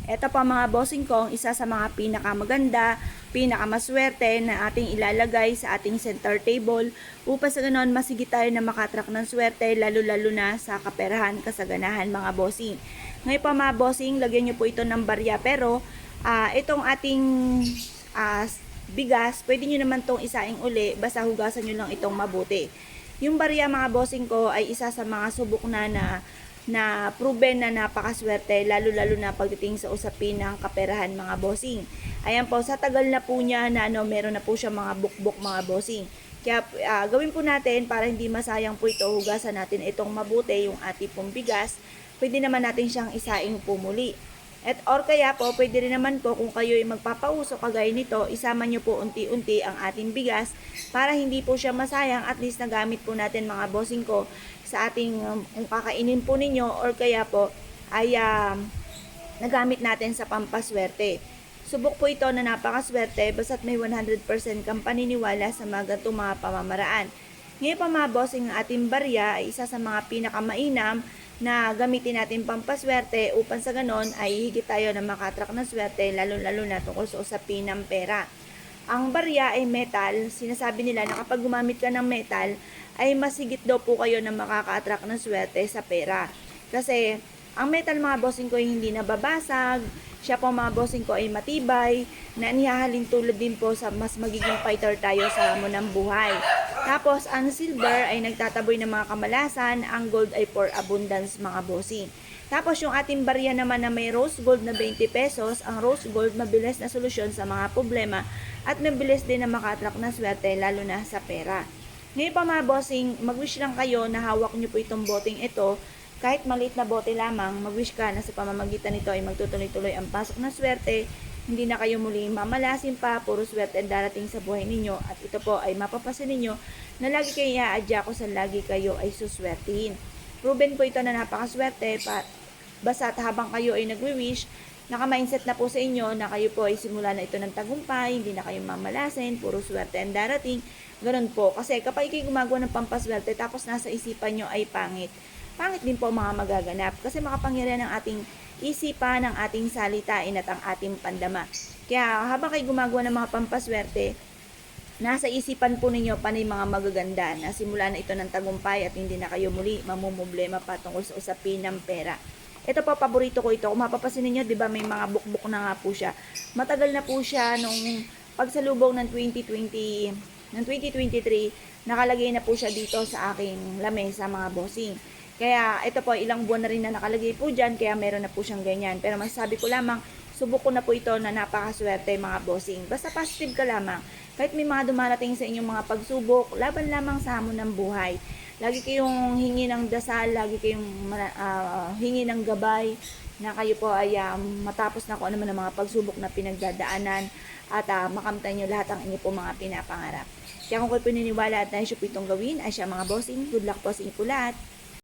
Ito pa mga bossing ko, isa sa mga pinakamaganda, pinakamaswerte na ating ilalagay sa ating center table upang sa ganon masigit tayo na makatrack ng swerte lalo-lalo na sa kaperahan, kasaganahan mga bossing. Ngayon pa mga bossing, lagyan nyo po ito ng barya pero itong ating uh, bigas, pwede nyo naman itong isaing uli basta hugasan nyo lang itong mabuti. Yung barya mga bossing ko ay isa sa mga subok na proven na napakaswerte lalo-lalo na pagdating sa usapin ng kaperahan mga bossing. Ayan po, sa tagal na po niya na meron na po siya mga bukbok mga bossing. Kaya gawin po natin para hindi masayang po ito, hugasan natin itong mabuti yung ating pong bigas. Pwede naman natin siyang isaing pumuli. At or kaya po, pwede rin naman po kung kayo ay magpapauso kagaya nito, isama nyo po unti-unti ang ating bigas para hindi po siya masayang, at least nagamit po natin mga bossing ko sa ating kung kakainin po ninyo or kaya po ay nagamit natin sa pampaswerte. Subok po ito na napakaswerte basta't may 100% kang paniniwala sa mga ganitong mga pamamaraan. Ngayon pa mga bossing, ang ating barya ay isa sa mga pinakamainam na gamitin natin pampaswerte upang sa ganon ay higit tayo na makatrack ng swerte lalo-lalo na tungkol sa usapin ng pera. Ang barya ay metal, sinasabi nila na kapag gumamit ka ng metal ay masigit daw po kayo na makaka-attract ng swerte sa pera. Kasi ang metal mga bossing ko ay hindi nababasag, siya po mga bossing ko ay matibay, na nihahalin tulad din po sa mas magiging fighter tayo sa hamon ng buhay. Tapos ang silver ay nagtataboy ng mga kamalasan, ang gold ay for abundance mga bossing. Tapos yung ating barya naman na may rose gold na 20 pesos, ang rose gold mabilis na solusyon sa mga problema at mabilis din na maka-attract ng swerte lalo na sa pera. Ngayon pa mga bossing, mag-wish lang kayo na hawak nyo po itong boteng ito. Kahit maliit na bote lamang, mag-wish ka na sa pamamagitan nito ay magtutuloy-tuloy ang pasok ng swerte. Hindi na kayo muling mamalasin pa, puro swerte ang darating sa buhay ninyo. At ito po ay mapapasin ninyo na lagi kayo i-aadya ko sa lagi kayo ay suswertihin. Proven po ito na napakaswerte, basta habang kayo ay nagwi-wish, naka-mindset na po sa inyo na kayo po ay simula na ito ng tagumpay, hindi na kayo mamalasin, puro swerte ang darating. Ganun po, kasi kapag kayo gumagawa ng pampaswerte tapos nasa isipan nyo ay pangit din po mga magaganap kasi makapangyarihan ng ating isipan, ng ating salitain at ang ating pandama. Kaya habang kayo gumagawa ng mga pampaswerte, nasa isipan po ninyo panay mga magaganda na simula na ito ng tagumpay at hindi na kayo muli mamumblema pa tungkol sa usapin ng pera. Ito po, paborito ko ito. Kung mapapasin ninyo, di ba may mga bukbuk na nga po siya. Matagal na po siya nung pagsalubong ng 2023, nakalagay na po siya dito sa aking lamesa mga bossing. Kaya ito po, ilang buwan na rin na nakalagay po dyan, kaya meron na po siyang ganyan. Pero masasabi ko lamang, subok ko na po ito na napakaswerte mga bossing. Basta positive ka lamang. Kahit may mga dumarating sa inyong mga pagsubok, laban lamang sa hamon ng buhay. Lagi kayong hingi ng dasal, lagi kayong hingi ng gabay na kayo po ay matapos na kung ano man ang mga pagsubok na pinagdadaanan at makamtan nyo lahat ang inyo po mga pinapangarap. Kaya kung kayo pininiwala at nais po itong gawin, ay siya mga bossing, good luck po sa inyo po lahat.